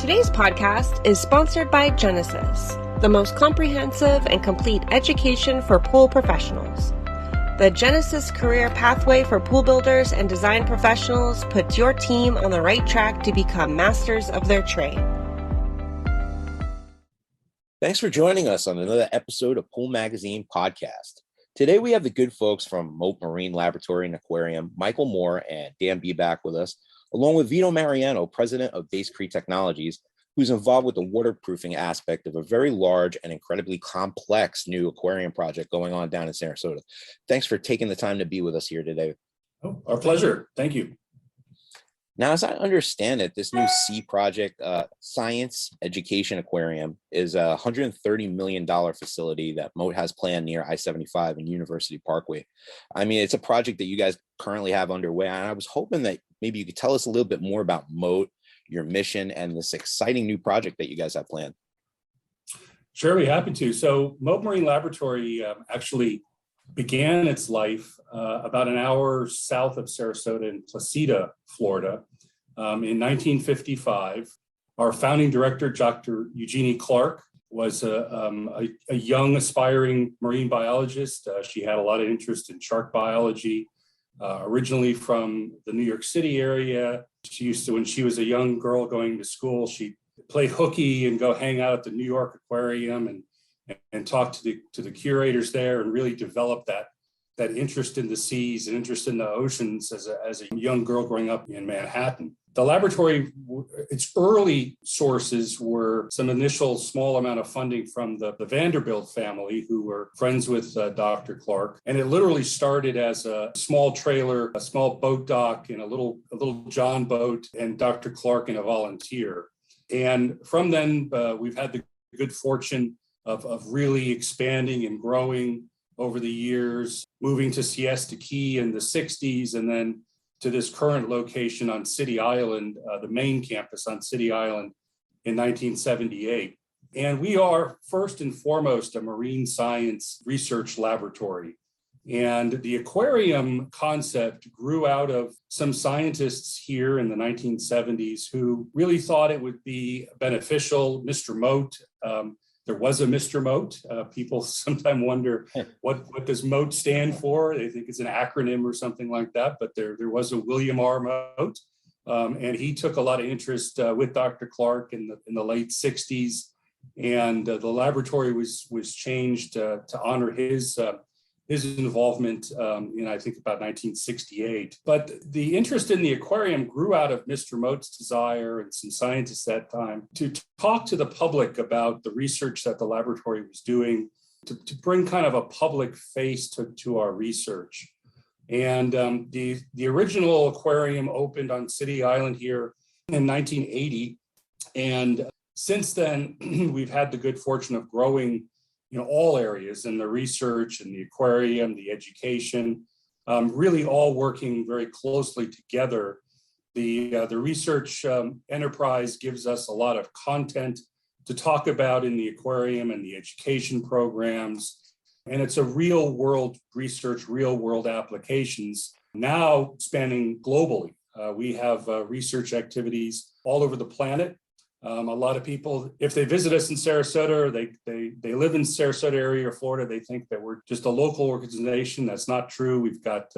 Today's podcast is sponsored by Genesis, the most comprehensive and complete education for pool professionals. The Genesis Career Pathway for pool builders and design professionals puts your team on the right track to become masters of their trade. Thanks for joining us on another episode of Pool Magazine Podcast. Today we have the good folks from Mote Marine Laboratory and Aquarium, Michael Moore and Dan Beback with us, along with Vito Mariano, president of Basecrete Technologies, who's involved with the waterproofing aspect of a very large and incredibly complex new aquarium project going on down in Sarasota. Thanks for taking the time to be with us here today. Oh, our pleasure. Thank you. Now, as I understand it, this new C project, Science Education Aquarium, is a $130 million facility that Mote has planned near I-75 and University Parkway. I mean, it's a project that you guys currently have underway, and I was hoping that maybe you could tell us a little bit more about Mote, your mission, and this exciting new project that you guys have planned. Sure, be happy to. So Mote Marine Laboratory actually began its life about an hour south of Sarasota in Placida, Florida, in 1955. Our founding director, Dr. Eugenie Clark, was a young aspiring marine biologist. She had a lot of interest in shark biology, originally from the New York City area. She used to, when she was a young girl going to school, she played hooky and go hang out at the New York Aquarium and talk to the curators there and really develop that interest in the seas and interest in the oceans as a young girl growing up in Manhattan. The laboratory, its early sources were some initial small amount of funding from the Vanderbilt family, who were friends with Dr. Clark. And it literally started as a small trailer, a small boat dock, and a little John boat, and Dr. Clark and a volunteer. And from then, we've had the good fortune of really expanding and growing over the years, moving to Siesta Key in the 60s, and then to this current location on City Island, the main campus on City Island in 1978. And we are first and foremost a marine science research laboratory. And the aquarium concept grew out of some scientists here in the 1970s who really thought it would be beneficial. Mr. Mote, there was a Mr. Mote. People sometimes wonder what does Mote stand for. They think it's an acronym or something like that, but there was a William R. Mote. And he took a lot of interest with Dr. Clark in the late 60s. And the laboratory was changed to honor his involvement in, I think, about 1968. But the interest in the aquarium grew out of Mr. Mote's desire and some scientists at that time to talk to the public about the research that the laboratory was doing, to bring kind of a public face to our research. And the original aquarium opened on City Island here in 1980. And since then, we've had the good fortune of growing all areas in the research and the aquarium, the education, really all working very closely together. The research enterprise gives us a lot of content to talk about in the aquarium and the education programs. And it's a real world research, real world applications now spanning globally. We have research activities all over the planet. A lot of people, if they visit us in Sarasota, or they live in Sarasota area or Florida, they think that we're just a local organization. That's not true. We've got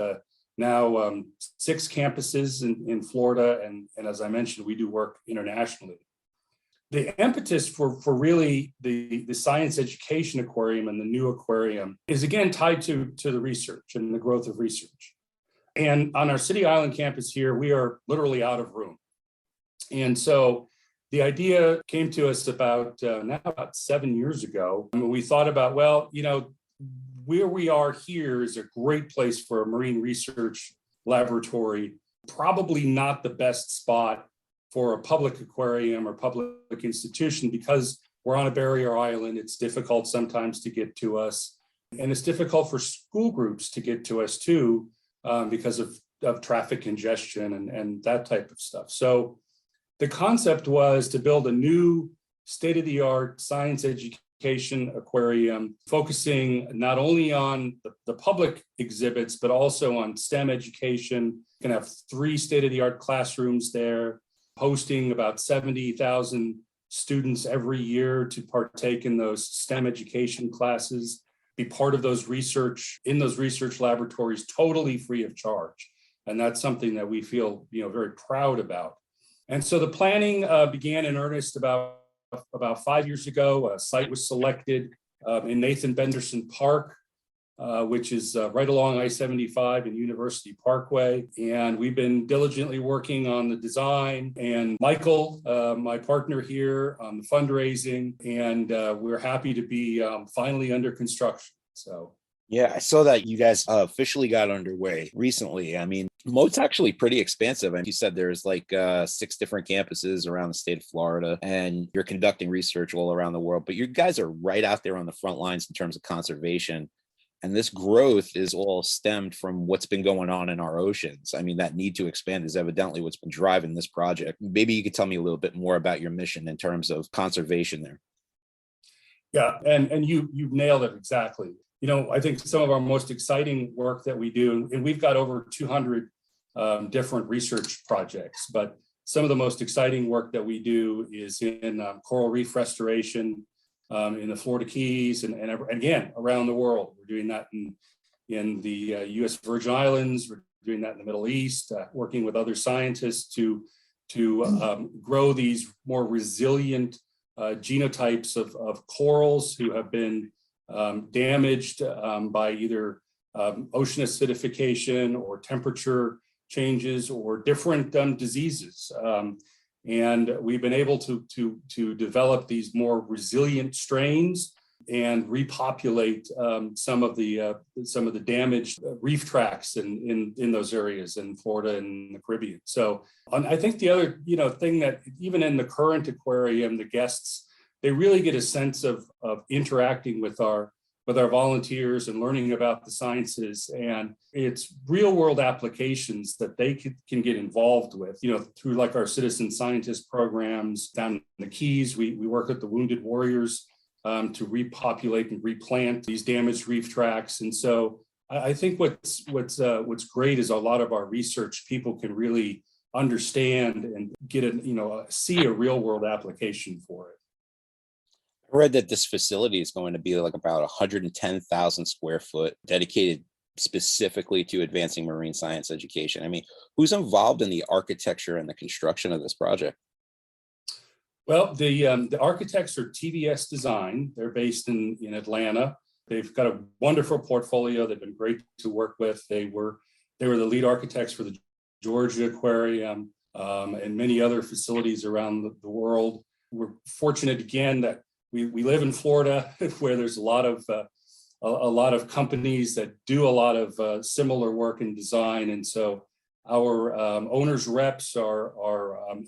now 6 campuses in Florida. And as I mentioned, we do work internationally. The impetus for really the science education aquarium and the new aquarium is again tied to the research and the growth of research. And on our City Island campus here, we are literally out of room. And so the idea came to us about 7 years ago. And we thought about, where we are here is a great place for a marine research laboratory, probably not the best spot for a public aquarium or public institution because we're on a barrier island. It's difficult sometimes to get to us. And it's difficult for school groups to get to us too, because of traffic congestion and that type of stuff. So the concept was to build a new state-of-the-art science education aquarium, focusing not only on the public exhibits, but also on STEM education. You can have 3 state-of-the-art classrooms there. hosting about 70,000 students every year to partake in those STEM education classes, be part of those research laboratories totally free of charge. And that's something that we feel, very proud about. And so the planning began in earnest about 5 years ago. A site was selected in Nathan Benderson Park, which is right along I-75 and University Parkway. And we've been diligently working on the design, and Michael, my partner here, on the fundraising, and we're happy to be finally under construction. So. Yeah, I saw that you guys officially got underway recently. I mean, Mote's actually pretty expansive. And you said there's like 6 different campuses around the state of Florida, and you're conducting research all around the world. But you guys are right out there on the front lines in terms of conservation. And this growth is all stemmed from what's been going on in our oceans. I mean, that need to expand is evidently what's been driving this project. Maybe you could tell me a little bit more about your mission in terms of conservation there. Yeah, and you've nailed it exactly. I think some of our most exciting work that we do, and we've got over 200 different research projects, but some of the most exciting work that we do is in coral reef restoration in the Florida Keys and again, around the world. We're doing that in the U.S. Virgin Islands. We're doing that in the Middle East, working with other scientists to grow these more resilient genotypes of corals who have been damaged by either ocean acidification or temperature changes or different diseases. And we've been able to develop these more resilient strains and repopulate some of the damaged reef tracts in those areas in Florida and the Caribbean. So I think the other thing that even in the current aquarium, the guests, they really get a sense of interacting with our volunteers and learning about the sciences, and it's real world applications that they can get involved with, through like our citizen scientist programs down in the Keys. We work with the Wounded Warriors to repopulate and replant these damaged reef tracts. And so I think what's great is a lot of our research people can really understand and get see a real world application for it. I read that this facility is going to be like about 110,000 square foot, dedicated specifically to advancing marine science education. I mean, who's involved in the architecture and the construction of this project? Well, the architects are TVS Design. They're based in Atlanta. They've got a wonderful portfolio. They've been great to work with. They were the lead architects for the Georgia Aquarium and many other facilities around the world. We're fortunate again that we live in Florida, where there's a lot of companies that do a lot of similar work in design, and so our owners reps are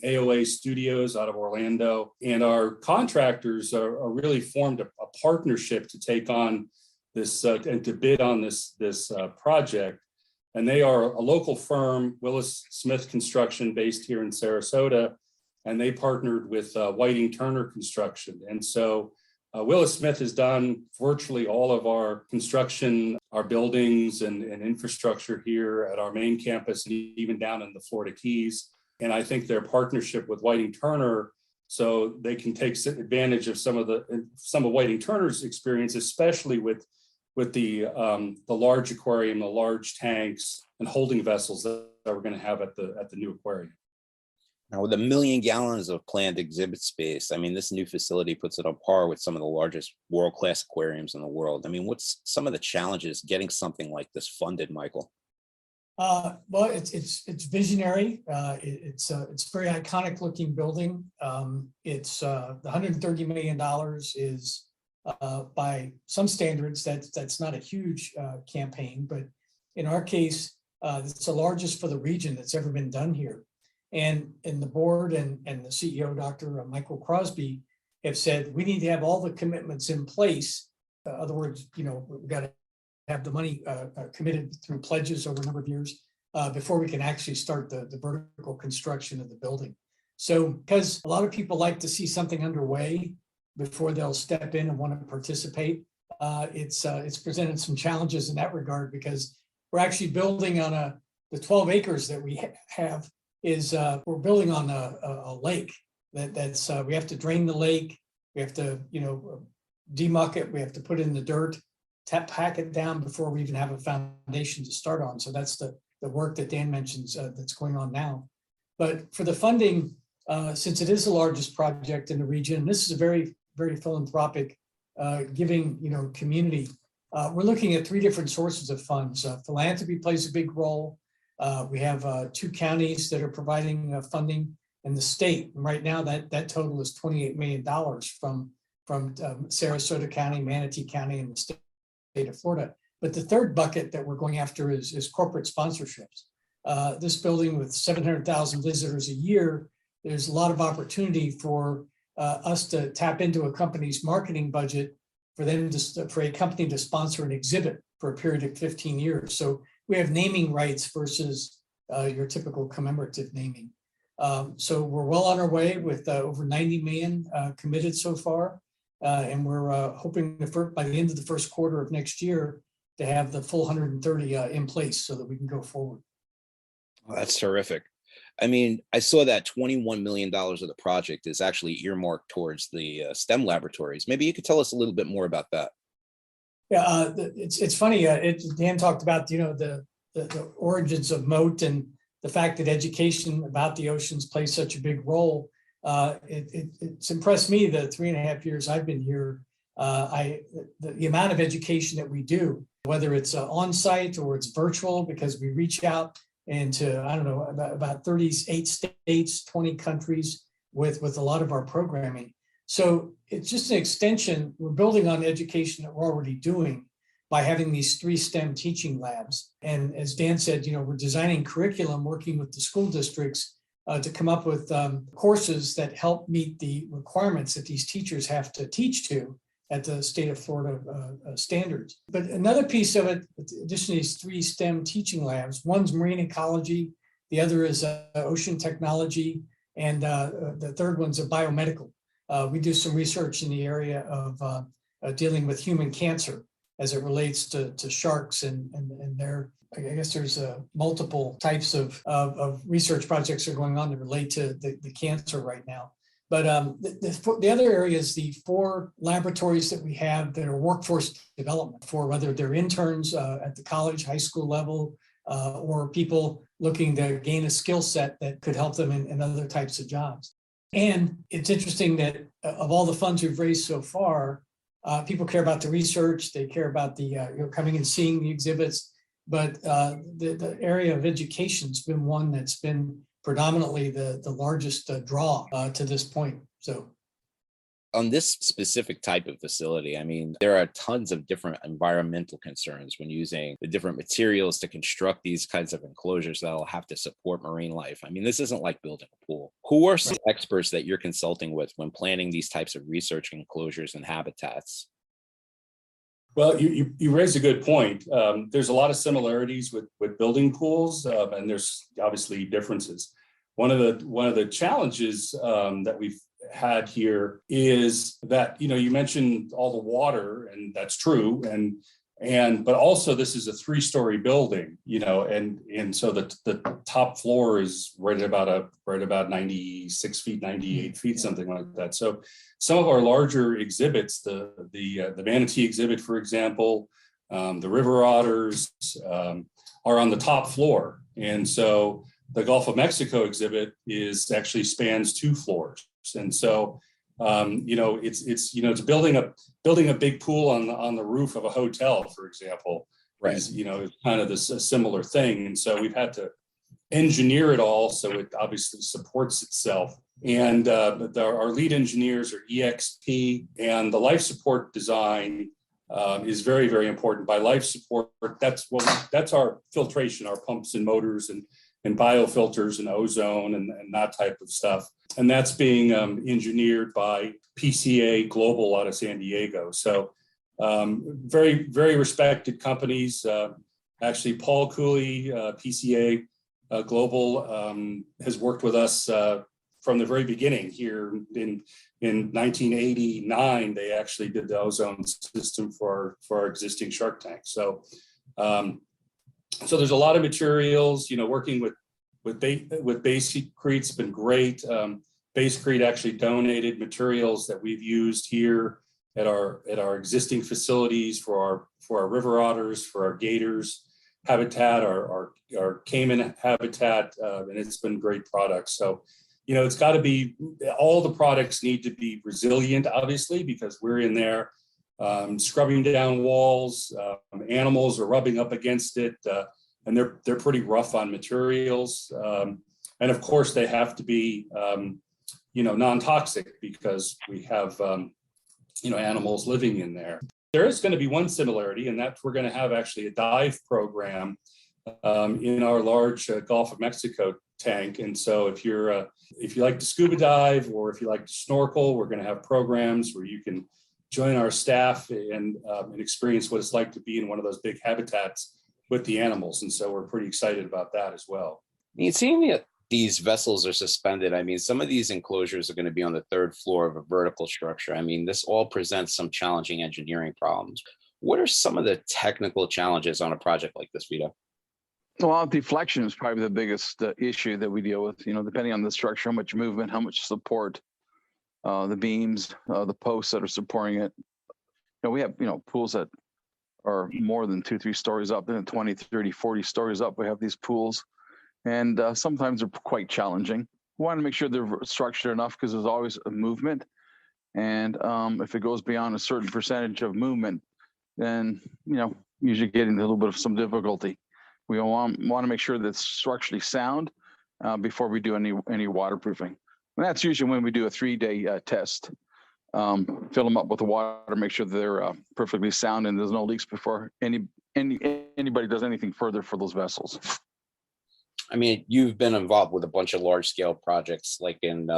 AOA Studios out of Orlando, and our contractors are really formed a partnership to take on this and to bid on this project. And they are a local firm, Willis Smith Construction, based here in Sarasota. And they partnered with Whiting Turner Construction. And so Willis Smith has done virtually all of our construction, our buildings and infrastructure here at our main campus, and even down in the Florida Keys. And I think their partnership with Whiting Turner, so they can take advantage of some of Whiting Turner's experience, especially with the large aquarium, the large tanks and holding vessels that we're going to have at the new aquarium. Now, with 1 million gallons of planned exhibit space, I mean, this new facility puts it on par with some of the largest world-class aquariums in the world. I mean, what's some of the challenges getting something like this funded, Michael? Well, it's visionary. It's a very iconic looking building. It's the $130 million is by some standards that's not a huge campaign, but in our case, it's the largest for the region that's ever been done here. And the board and the CEO, Dr. Michael Crosby, have said we need to have all the commitments in place. In other words, we've got to have the money committed through pledges over a number of years before we can actually start the vertical construction of the building. So because a lot of people like to see something underway before they'll step in and want to participate, it's presented some challenges in that regard, because we're actually building on the 12 acres that we have is we're building on a lake that's we have to drain the lake. We have to, demuck it. We have to put in the dirt, pack it down before we even have a foundation to start on. So that's the work that Dan mentions that's going on now. But for the funding, since it is the largest project in the region, this is a very, very philanthropic giving, community. We're looking at 3 different sources of funds. Philanthropy plays a big role. We have 2 counties that are providing funding, and the state. And right now, that total is $28 million from Sarasota County, Manatee County, and the state of Florida. But the third bucket that we're going after is corporate sponsorships. This building with 700,000 visitors a year, there's a lot of opportunity for us to tap into a company's marketing budget for a company to sponsor an exhibit for a period of 15 years. So we have naming rights versus your typical commemorative naming. So we're well on our way with over 90 million committed so far. And we're hoping by the end of the first quarter of next year to have the full 130 in place so that we can go forward. Well, that's terrific. I mean, I saw that $21 million of the project is actually earmarked towards the STEM laboratories. Maybe you could tell us a little bit more about that. Yeah, it's funny. Dan talked about the origins of Mote and the fact that education about the oceans plays such a big role. It's impressed me the 3.5 years I've been here. The amount of education that we do, whether it's on site or it's virtual, because we reach out into, I don't know, about 38 states, 20 countries with a lot of our programming. So it's just an extension. We're building on education that we're already doing by having these 3 STEM teaching labs. And as Dan said, we're designing curriculum, working with the school districts to come up with courses that help meet the requirements that these teachers have to teach to at the state of Florida standards. But another piece of it, in addition to these 3 STEM teaching labs, one's marine ecology, the other is ocean technology, and the third one's a biomedical. We do some research in the area of dealing with human cancer as it relates to sharks and their, I guess there's multiple types of research projects that are going on that relate to the cancer right now. But the other area is the 4 laboratories that we have that are workforce development for whether they're interns at the college, high school level, or people looking to gain a skill set that could help them in other types of jobs. And it's interesting that of all the funds we've raised so far, people care about the research, they care about the coming and seeing the exhibits, but the area of education has been one that's been predominantly the largest draw to this point. So on this specific type of facility, I mean, there are tons of different environmental concerns when using the different materials to construct these kinds of enclosures that'll have to support marine life. I mean, this isn't like building a pool. Who are some experts that you're consulting with when planning these types of research enclosures and habitats? Well, you raise a good point. There's a lot of similarities with building pools, and there's obviously differences. One of the challenges that we've had here is that you mentioned all the water, and that's true, but also this is a 3-story building, and so the top floor is right about 96 feet, 98 feet, something like that. So some of our larger exhibits, the manatee exhibit, for example, the river otters are on the top floor, and so the Gulf of Mexico exhibit actually spans 2 floors. And so, it's building a big pool on the roof of a hotel, for example, right? Is kind of a similar thing. And so we've had to engineer it all so it obviously supports itself. And our lead engineers are EXP, and the life support design is very, very important. By life support, that's our filtration, our pumps and motors and biofilters and ozone and that type of stuff. And that's being engineered by PCA Global out of San Diego. So very, very respected companies. Actually, Paul Cooley, PCA Global, has worked with us from the very beginning here in 1989. They actually did the ozone system for our existing shark tank. So there's a lot of materials, working with with Basecrete's been great. Basecrete actually donated materials that we've used here at our existing facilities for our river otters, for our gators habitat, our caiman habitat, and it's been great products. So, it's got to be, all the products need to be resilient, obviously, because we're in there scrubbing down walls. Animals are rubbing up against it, and they're pretty rough on materials. And of course, they have to be non-toxic, because we have animals living in there. There is going to be one similarity, and that's we're going to have actually a dive program in our large Gulf of Mexico tank. And so if you like to scuba dive, or if you like to snorkel, we're going to have programs where you can join our staff and experience what it's like to be in one of those big habitats with the animals. And so we're pretty excited about that as well. Seeing that these vessels are suspended, some of these enclosures are going to be on the third floor of a vertical structure. This all presents some challenging engineering problems. What are some of the technical challenges on a project like this, Vito? Well, deflection is probably the biggest issue that we deal with, depending on the structure, how much movement, how much support, the beams, the posts that are supporting it. We have, pools that are more than 2-3 stories up, and 20, 30, 40 stories up. We have these pools, and sometimes they're quite challenging. We want to make sure they're structured enough, because there's always a movement. And if it goes beyond a certain percentage of movement, then, usually getting a little bit of some difficulty. We want to make sure that it's structurally sound before we do any waterproofing. And that's usually when we do a 3-day test. Fill them up with the water, make sure they're perfectly sound and there's no leaks before anybody does anything further for those vessels. You've been involved with a bunch of large scale projects, like in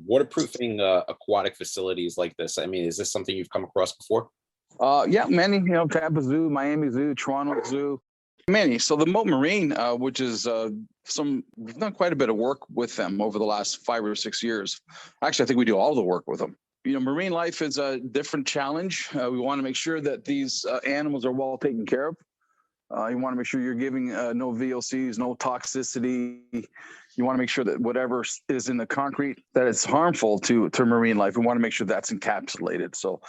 waterproofing aquatic facilities like this. Is this something you've come across before? Yeah, many, Tampa Zoo, Miami Zoo, Toronto Zoo, many. So the Mote Marine, which is we've done quite a bit of work with them over the last 5 or 6 years. Actually, I think we do all the work with them. Marine life is a different challenge. We want to make sure that these animals are well taken care of. You want to make sure you're giving no VOCs, no toxicity. You want to make sure that whatever is in the concrete, that it's harmful to marine life. We want to make sure that's encapsulated. So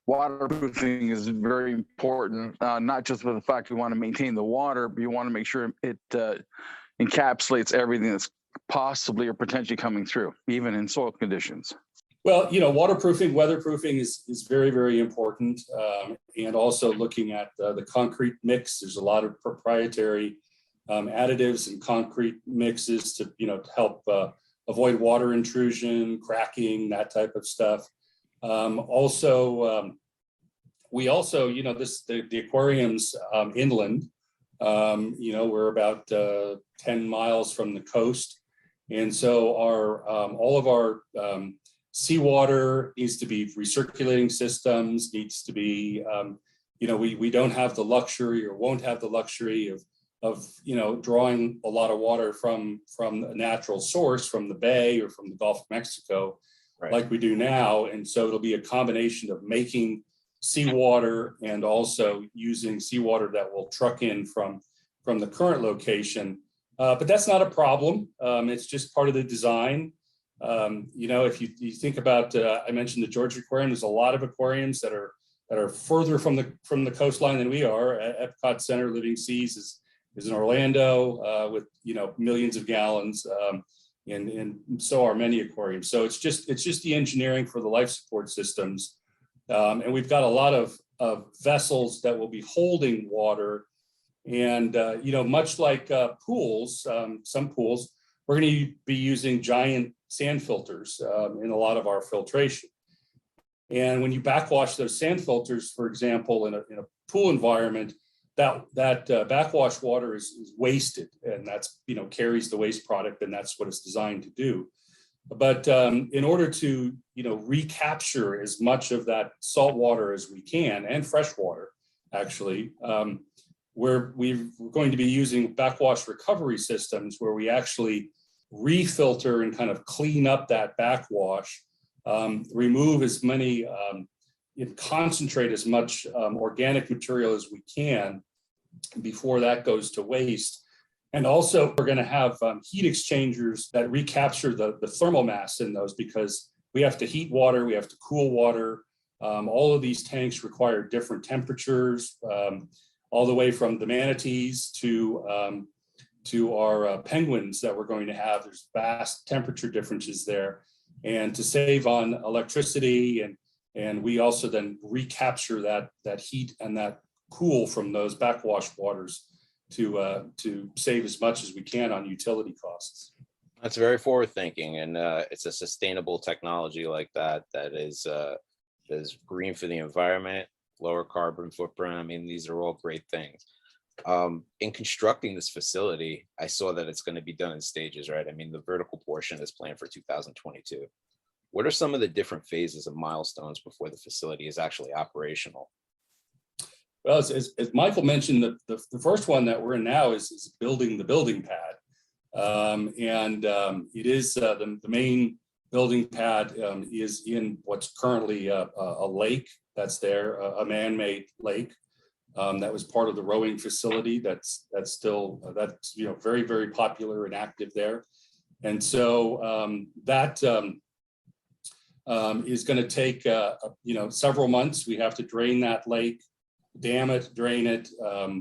waterproofing is very important, not just for the fact we want to maintain the water, but you want to make sure it encapsulates everything that's possibly or potentially coming through, even in soil conditions. Well, waterproofing, weatherproofing is very, very important. And also looking at the concrete mix. There's a lot of proprietary additives and concrete mixes to help avoid water intrusion, cracking, that type of stuff. We also, the aquarium's inland. We're about 10 miles from the coast. And so all of our seawater needs to be recirculating systems, needs to be, we don't have the luxury or won't have the luxury of drawing a lot of water from a natural source, from the bay or from the Gulf of Mexico, right, like we do now. And so it'll be a combination of making seawater and also using seawater that will truck in from the current location. But that's not a problem. It's just part of the design. If you think about, I mentioned the Georgia Aquarium, there's a lot of aquariums that are further from the coastline than we are. Epcot Center, Living Seas is in Orlando with millions of gallons, and so are many aquariums. So it's just the engineering for the life support systems, and we've got a lot of vessels that will be holding water, and much like pools, some pools, we're going to be using giant sand filters in a lot of our filtration. And when you backwash those sand filters, for example, in a pool environment, that backwash water is wasted, and that's carries the waste product, and that's what it's designed to do. But in order to recapture as much of that salt water as we can, and fresh water, actually, we're going to be using backwash recovery systems where we actually refilter and kind of clean up that backwash, remove as many, concentrate as much organic material as we can before that goes to waste. And also we're going to have heat exchangers that recapture the thermal mass in those, because we have to heat water, we have to cool water. All of these tanks require different temperatures, all the way from the manatees to our penguins that we're going to have. There's vast temperature differences there. And to save on electricity, and we also then recapture that heat and that cool from those backwash waters to save as much as we can on utility costs. That's very forward thinking, and it's a sustainable technology like that is green for the environment, lower carbon footprint. I mean, these are all great things. In constructing this facility, I saw that it's going to be done in stages, right? I mean, the vertical portion is planned for 2022. What are some of the different phases of milestones before the facility is actually operational? Well, as Michael mentioned, the first one that we're in now is building the building pad. It is the main building pad is in what's currently a lake that's there, a man-made lake that was part of the rowing facility. That's still very, very popular and active there. And so that is going to take several months. We have to drain that lake, dam it, drain it.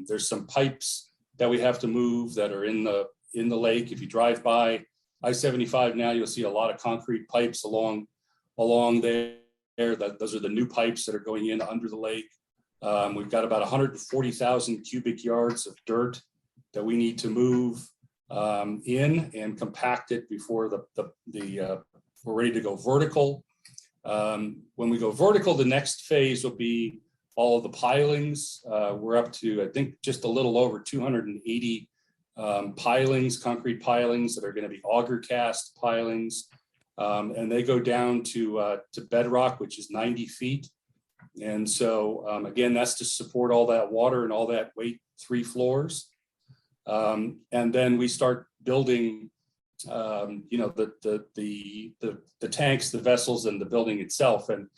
There's some pipes that we have to move that are in the lake. If you drive by I-75 now, you'll see a lot of concrete pipes along there. Those are the new pipes that are going in under the lake. We've got about 140,000 cubic yards of dirt that we need to move in and compact it before we're ready to go vertical. When we go vertical, the next phase will be all of the pilings. We're up to, I think, just a little over 280 pilings, concrete pilings that are going to be auger cast pilings. And they go down to bedrock, which is 90 feet. And so, again, that's to support all that water and all that weight, 3 floors. And then we start building, the tanks, the vessels, and the building itself. And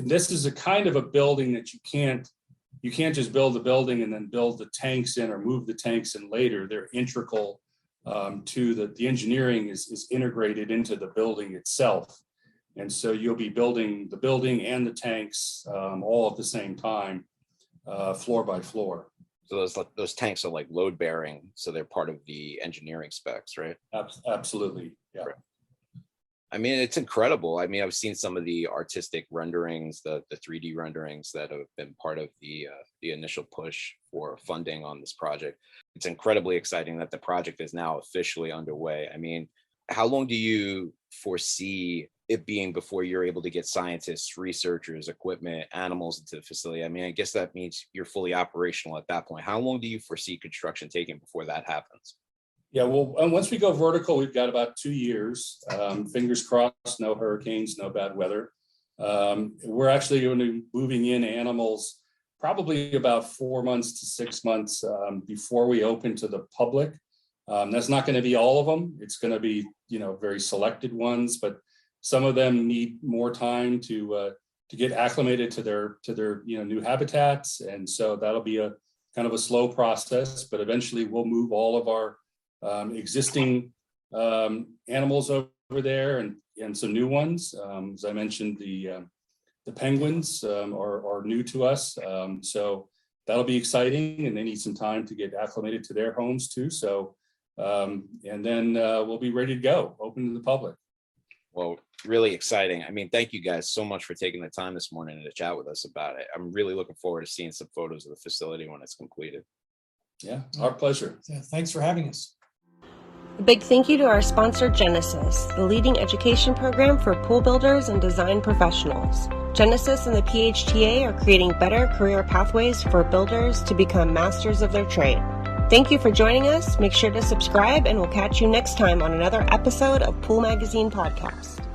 this is a kind of a building that you can't just build the building and then build the tanks in or move the tanks in later. They're integral to the engineering is integrated into the building itself. And so you'll be building the building and the tanks all at the same time, floor by floor. So those tanks are like load bearing, so they're part of the engineering specs, right? Absolutely, yeah. Right. I mean, it's incredible. I mean, I've seen some of the artistic renderings, the 3D renderings that have been part of the initial push for funding on this project. It's incredibly exciting that the project is now officially underway. I mean, how long do you foresee it being before you're able to get scientists, researchers, equipment, animals into the facility? I mean, I guess that means you're fully operational at that point. How long do you foresee construction taking before that happens? Yeah, well, once we go vertical, we've got about 2 years. Fingers crossed, no hurricanes, no bad weather. We're actually going to be moving in animals probably about 4 months to 6 months before we open to the public. That's not going to be all of them. It's going to be, very selected ones, but some of them need more time to get acclimated to their new habitats, and so that'll be a kind of a slow process. But eventually, we'll move all of our existing animals over there and some new ones. As I mentioned, the penguins are new to us, so that'll be exciting, and they need some time to get acclimated to their homes too. So, and then we'll be ready to go, open to the public. Well, really exciting. I mean, thank you guys so much for taking the time this morning to chat with us about it. I'm really looking forward to seeing some photos of the facility when it's completed. Yeah, our pleasure. Yeah, thanks for having us. A big thank you to our sponsor, Genesis, the leading education program for pool builders and design professionals. Genesis and the PHTA are creating better career pathways for builders to become masters of their trade. Thank you for joining us. Make sure to subscribe, and we'll catch you next time on another episode of Pool Magazine Podcast.